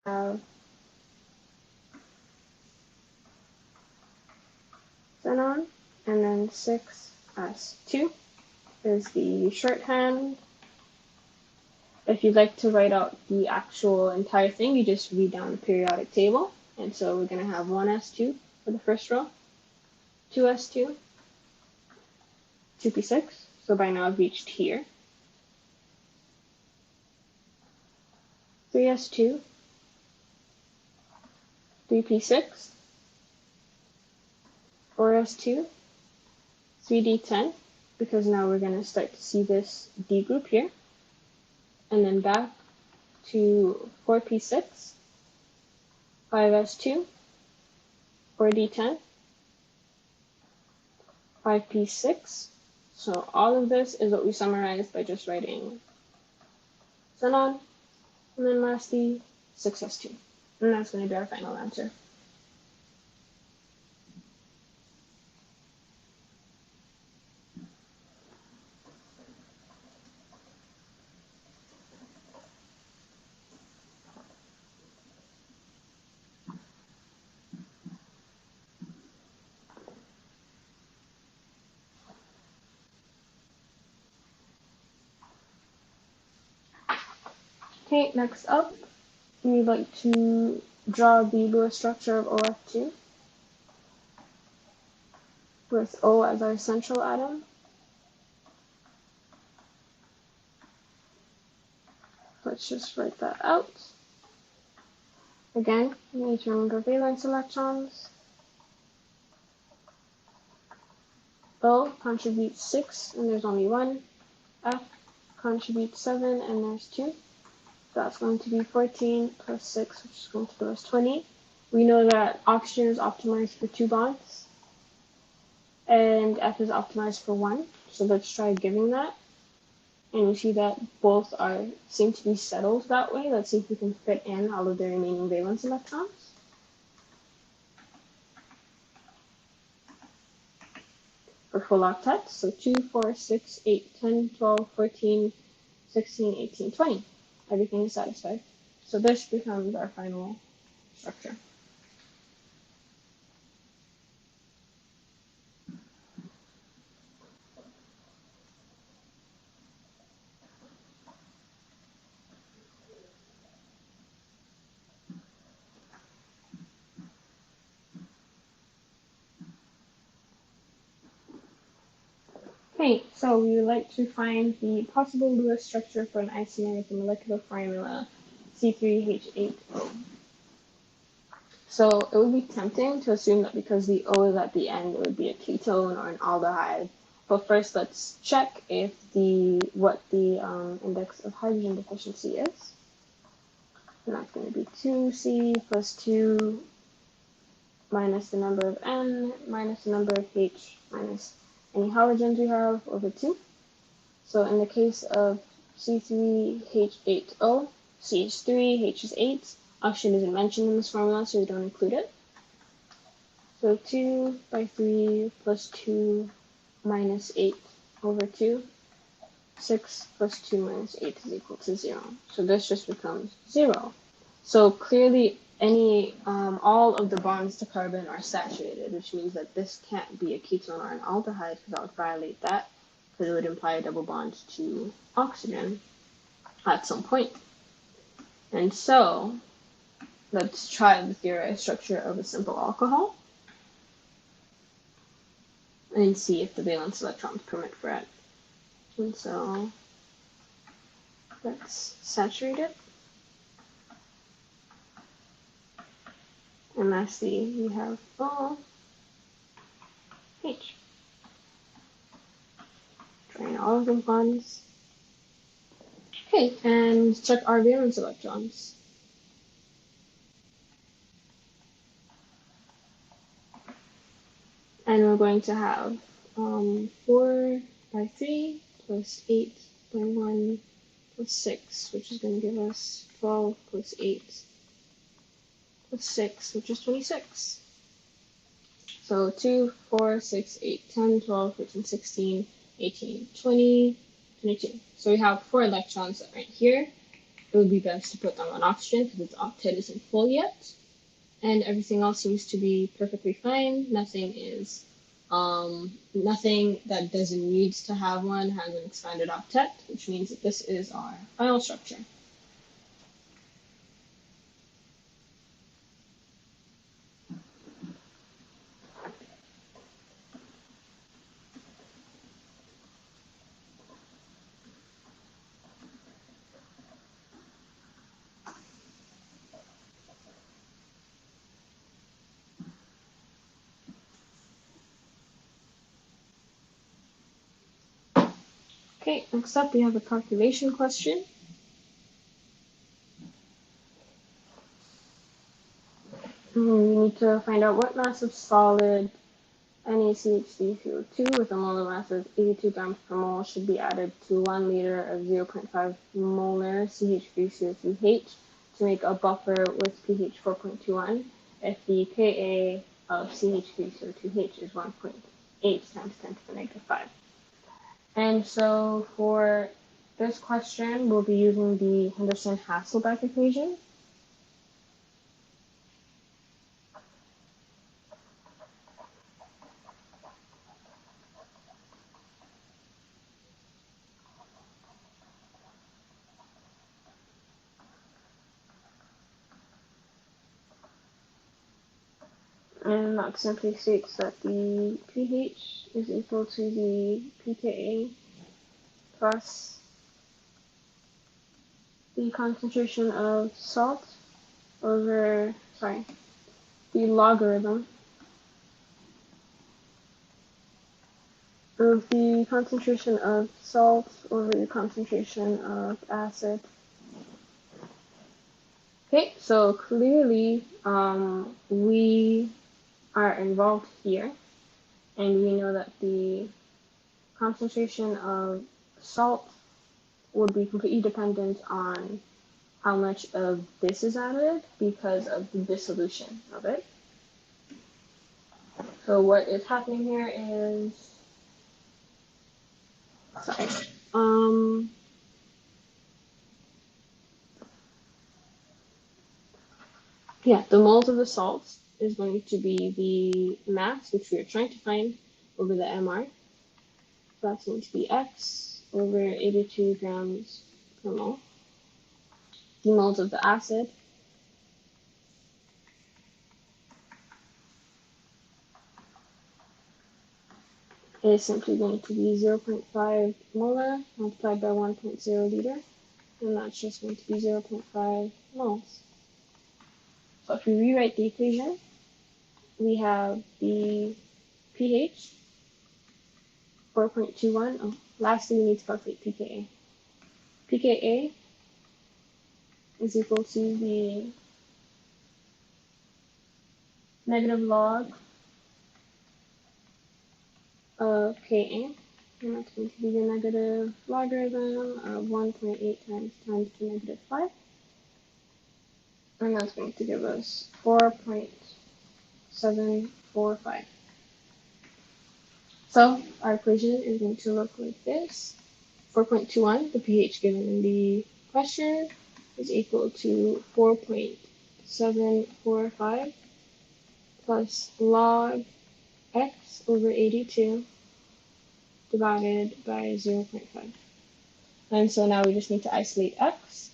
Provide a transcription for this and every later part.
have xenon, and then 6s2 is the shorthand. If you'd like to write out the actual entire thing, you just read down the periodic table. And so we're going to have 1s2 for the first row, 2s2, 2p6. So by now I've reached here. 3s2, 3p6, 4s2, 3d10, because now we're going to start to see this D group here. And then back to 4p6, 5s2, 4d10, 5p6. So all of this is what we summarized by just writing xenon, and then lastly 6s2. And that's going to be our final answer. Okay, next up, we'd like to draw the Lewis structure of OF2 with O as our central atom. Let's just write that out. Again, we need to remember valence electrons. O contributes 6, and there's only 1. F contributes 7, and there's 2. That's going to be 14 plus 6, which is going to give us 20. We know that oxygen is optimized for 2 bonds, and F is optimized for 1. So let's try giving that. And you see that both seem to be settled that way. Let's see if we can fit in all of the remaining valence electrons. For full octets, so 2, 4, 6, 8, 10, 12, 14, 16, 18, 20. Everything is satisfied. So this becomes our final structure. Okay, so we would like to find the possible Lewis structure for an isomer with the molecular formula C3H8O. So it would be tempting to assume that because the O is at the end, it would be a ketone or an aldehyde. But first, let's check if what the index of hydrogen deficiency is. And that's going to be 2C plus 2 minus the number of N minus the number of H minus any halogens we have over 2. So in the case of C3H8O, C is 3, H is 8. Oxygen isn't mentioned in this formula, so we don't include it. So 2 by 3 plus 2 minus 8 over 2. 6 plus 2 minus 8 is equal to 0. So this just becomes 0. So clearly all of the bonds to carbon are saturated, which means that this can't be a ketone or an aldehyde, because that would violate that, because it would imply a double bond to oxygen at some point. And so let's try the theorized structure of a simple alcohol and see if the valence electrons permit for it. And so let's saturate it. And lastly, we have OH. Trying all of the bonds. Okay, and check our valence electrons. And we're going to have 4 by 3 plus 8 by 1 plus 6, which is going to give us 12 plus 8 plus 6, which is 26. So 2, 4, 6, 8, 10, 12, 13, 16, 18, 20, 22. So we have 4 electrons right here, it would be best to put them on oxygen because its octet isn't full yet. And everything else seems to be perfectly fine. Nothing that doesn't need to have one has an expanded octet, which means that this is our final structure. Okay, next up we have a calculation question. We need to find out what mass of solid NaCH3CO2 with a molar mass of 82 grams per mole should be added to 1 liter of 0.5 molar CH3CO2H to make a buffer with pH 4.21 if the Ka of CH3CO2H is 1.8 times 10 to the negative 5. And so for this question, we'll be using the Henderson-Hasselbeck equation. And that simply states that the pH is equal to the pKa plus the concentration of salt over, the logarithm of the concentration of salt over the concentration of acid. Okay, so clearly we are involved here, and we know that the concentration of salt would be completely dependent on how much of this is added because of the dissolution of it. So what is happening here is, the moles of the salt is going to be the mass, which we are trying to find, over the MR. So that's going to be X over 82 grams per mole. The moles of the acid is simply going to be 0.5 molar multiplied by 1.0 liter, and that's just going to be 0.5 moles. So if we rewrite the equation, we have the pH, 4.21. Oh, lastly, we need to calculate pKa. pKa is equal to the negative log of Ka, and that's going to be the negative logarithm of 1.8 times 10 to the negative 5. And that's going to give us 4.745. So our equation is going to look like this. 4.21, the pH given in the question, is equal to 4.745 plus log x over 82 divided by 0.5. And so now we just need to isolate x.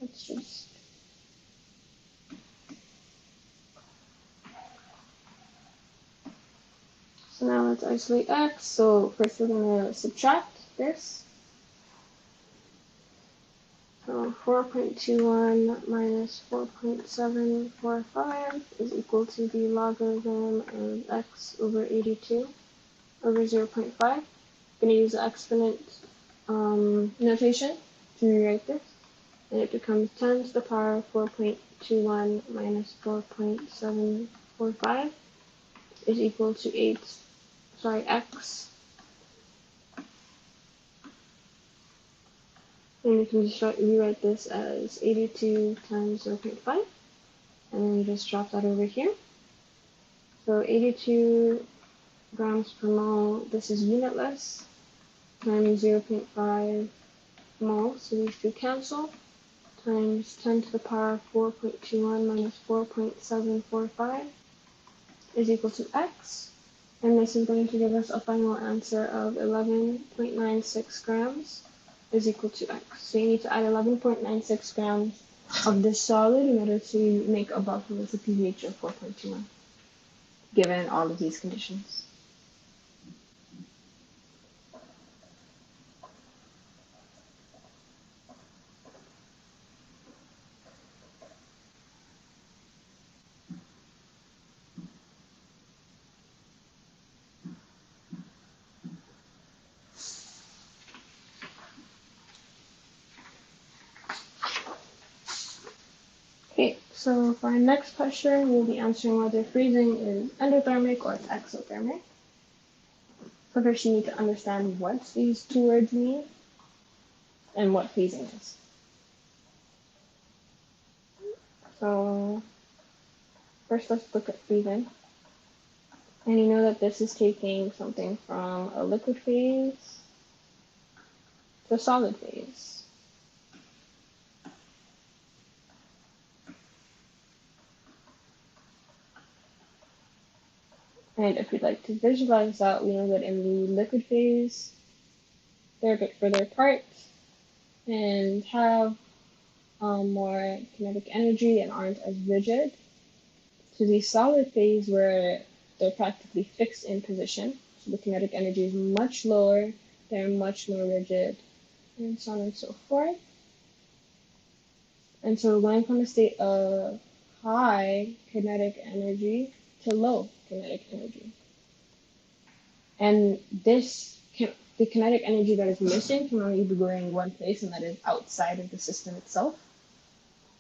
Let's just So now let's isolate x. So first we're going to subtract this. So 4.21 minus 4.745 is equal to the logarithm of x over 82 over 0.5. I'm going to use the exponent notation to rewrite this. And it becomes 10 to the power of 4.21 minus 4.745 is equal to x. And we can just rewrite this as 82 times 0.5. And then just drop that over here. So 82 grams per mole, this is unitless, times 0.5 moles, so these two cancel, times 10 to the power 4.21 minus 4.745 is equal to x, and this is going to give us a final answer of 11.96 grams is equal to x. So you need to add 11.96 grams of this solid in order to make a buffer with a pH of 4.21, given all of these conditions. Okay, so for our next question, we'll be answering whether freezing is endothermic or it's exothermic. So first you need to understand what these two words mean and what freezing is. So first let's look at freezing. And you know that this is taking something from a liquid phase to a solid phase. And if we'd like to visualize that, we know that in the liquid phase, they're a bit further apart and have more kinetic energy and aren't as rigid. To the solid phase, where they're practically fixed in position, so the kinetic energy is much lower, they're much more rigid, and so on and so forth. And so we're going from a state of high kinetic energy to low kinetic energy. And the kinetic energy that is missing can only be going one place, and that is outside of the system itself.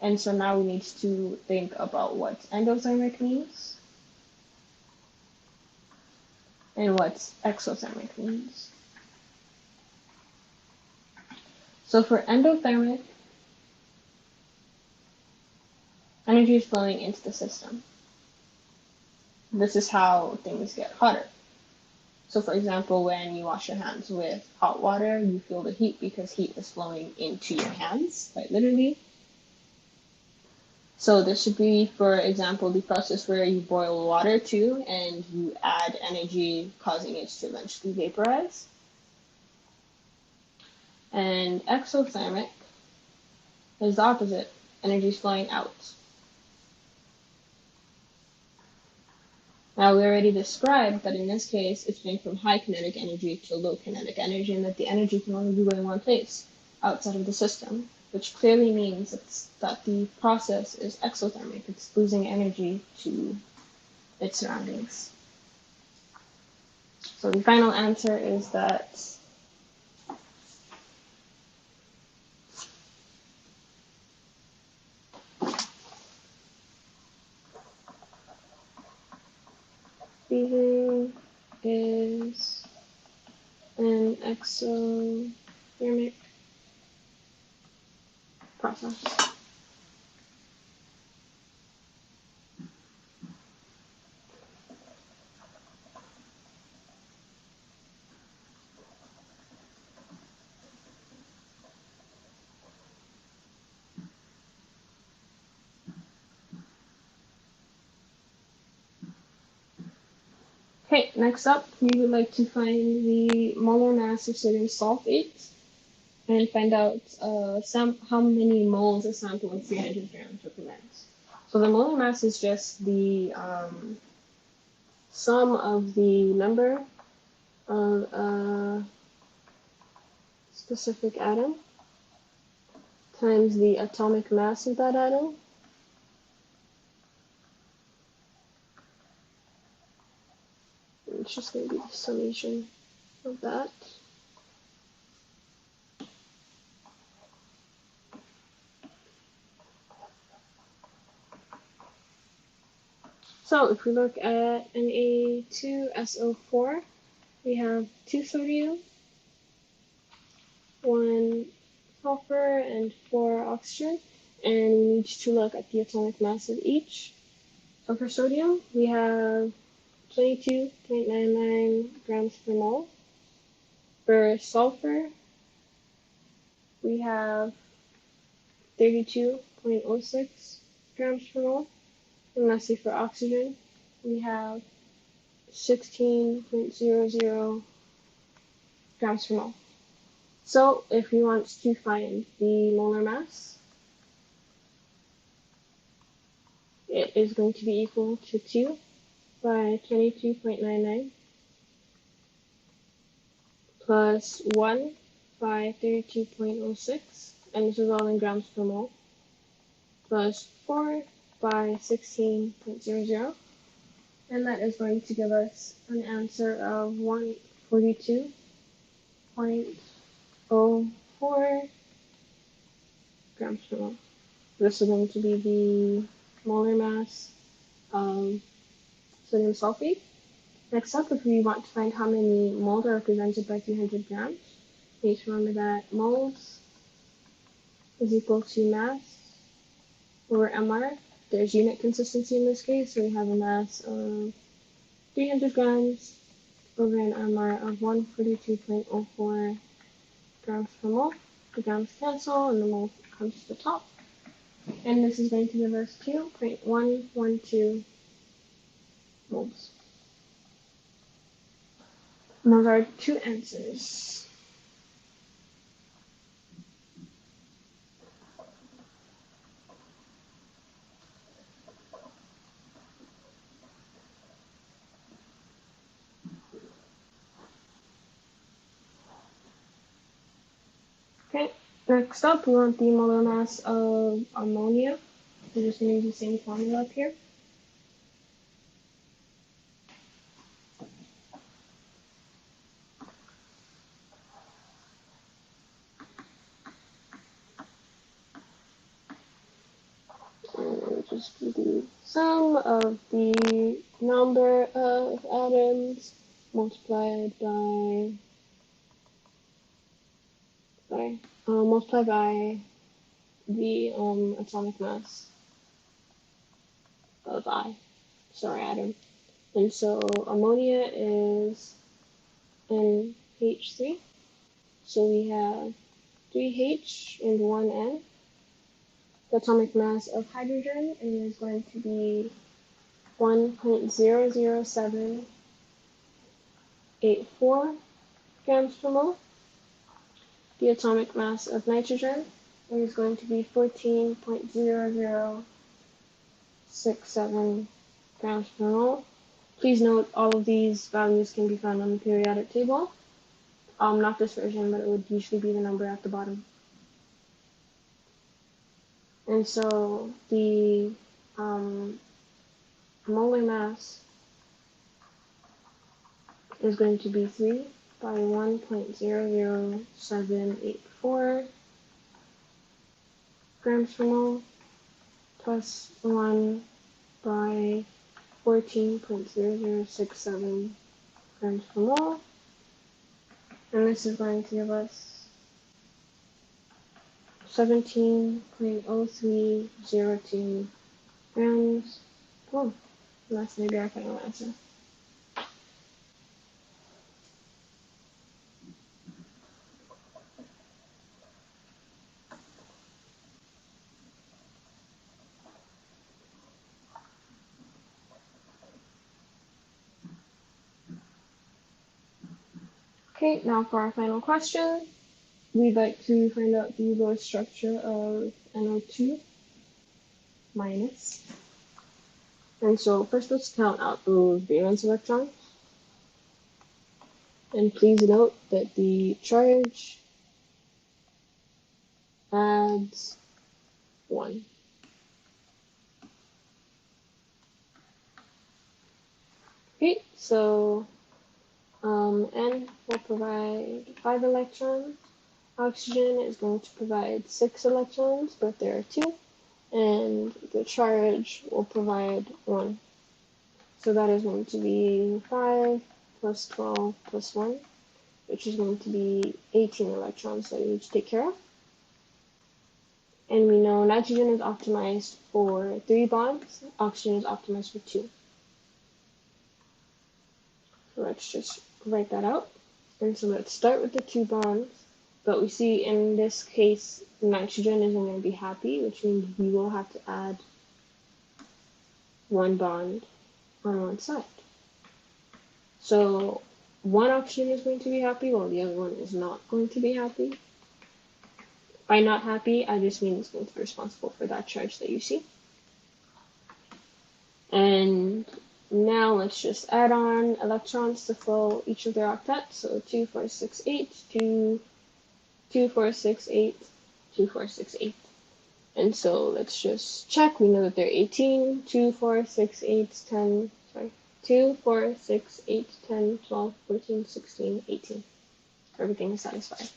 And so now we need to think about what endothermic means and what exothermic means. So for endothermic, energy is flowing into the system. This is how things get hotter. So for example, when you wash your hands with hot water, you feel the heat because heat is flowing into your hands, quite literally. So this should be, for example, the process where you boil water too, and you add energy, causing it to eventually vaporize. And exothermic is the opposite. Energy is flowing out. Now, we already described that in this case, it's going from high kinetic energy to low kinetic energy, and that the energy can only be going one place, outside of the system, which clearly means that the process is exothermic. It's losing energy to its surroundings. So the final answer is that freezing is an exothermic process. Okay, next up, we would like to find the molar mass of sodium sulfate and find out how many moles a sample of 300 grams represents. So the molar mass is just the sum of the number of a specific atom times the atomic mass of that atom. It's just going to be the summation of that. So if we look at Na2SO4, we have 2 sodium, 1 sulfur, and 4 oxygen, and we need to look at the atomic mass of each. So for sodium, we have 22.99 grams per mole. For sulfur, we have 32.06 grams per mole. And lastly, for oxygen, we have 16.00 grams per mole. So if we want to find the molar mass, it is going to be equal to 2 by 22.99 plus 1 by 32.06, and this is all in grams per mole, plus 4 by 16.00, and that is going to give us an answer of 142.04 grams per mole. This is going to be the molar mass of sodium sulfate. Next up, if we want to find how many moles are represented by 300 grams, we need to remember that moles is equal to mass over MR. There's unit consistency in this case, so we have a mass of 300 grams over an MR of 142.04 grams per mole. The grams cancel and the mole comes to the top. And this is going to give us 2.112 moles. And those are two answers. Okay, next up we want the molar mass of ammonia. We're just going to use the same formula up here. And just do the sum of the number of atoms multiplied by the atomic mass of atom. And so ammonia is NH3. So we have 3H and 1N. The atomic mass of hydrogen is going to be 1.00784 grams per mole. The atomic mass of nitrogen is going to be 14.0067 grams per mole. Please note all of these values can be found on the periodic table. Not this version, but it would usually be the number at the bottom. And so the molar mass is going to be 3 by 1.00784 grams per mole plus 1 by 14.0067 grams per mole. And this is going to give us 17.0302 grams. Oh, that's maybe our final answer. Okay, now for our final question, we'd like to find out the Lewis structure of NO2 minus. And so first let's count out those valence electrons. And please note that the charge adds 1. Okay, so N will provide 5 electrons. Oxygen is going to provide 6 electrons, but there are 2. And the charge will provide 1. So that is going to be 5 plus 12 plus 1, which is going to be 18 electrons that we need to take care of. And we know nitrogen is optimized for 3 bonds, oxygen is optimized for 2. So let's just write that out. And so let's start with the 2 bonds. But we see in this case, nitrogen isn't going to be happy, which means we will have to add one bond on one side. So one oxygen is going to be happy while the other one is not going to be happy. By not happy, I just mean it's going to be responsible for that charge that you see. And now let's just add on electrons to fill each of their octets. So 2, 4, 6, 8, 2, 2, 4, 6, 8, 2, 4, 6, 8. And so let's just check. We know that they're 18, 2, 4, 6, 8, 10, 2, 4, 6, 8, 10, 12, 14, 16, 18. Everything is satisfied.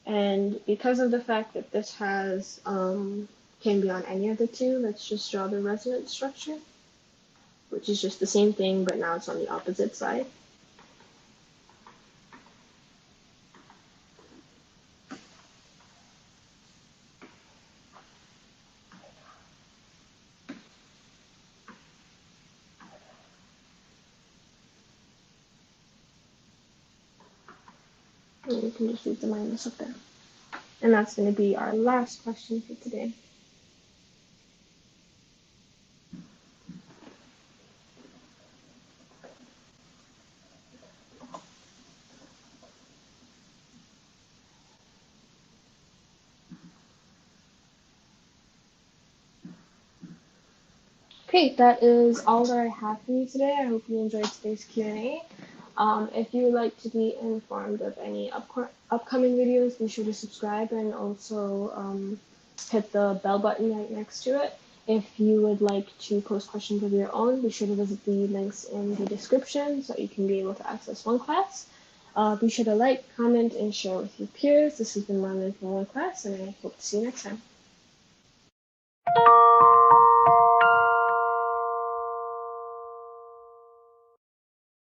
And because of the fact that this has can be on any of the two, let's just draw the resonance structure, which is just the same thing, but now it's on the opposite side. And we can just leave the minus up there. And that's going to be our last question for today. Okay, that is all that I have for you today. I hope you enjoyed today's Q&A. If you would like to be informed of any upcoming videos, be sure to subscribe and also hit the bell button right next to it. If you would like to post questions of your own, be sure to visit the links in the description so you can be able to access OneClass. Be sure to like, comment, and share with your peers. This has been Marlon from OneClass, and I hope to see you next time.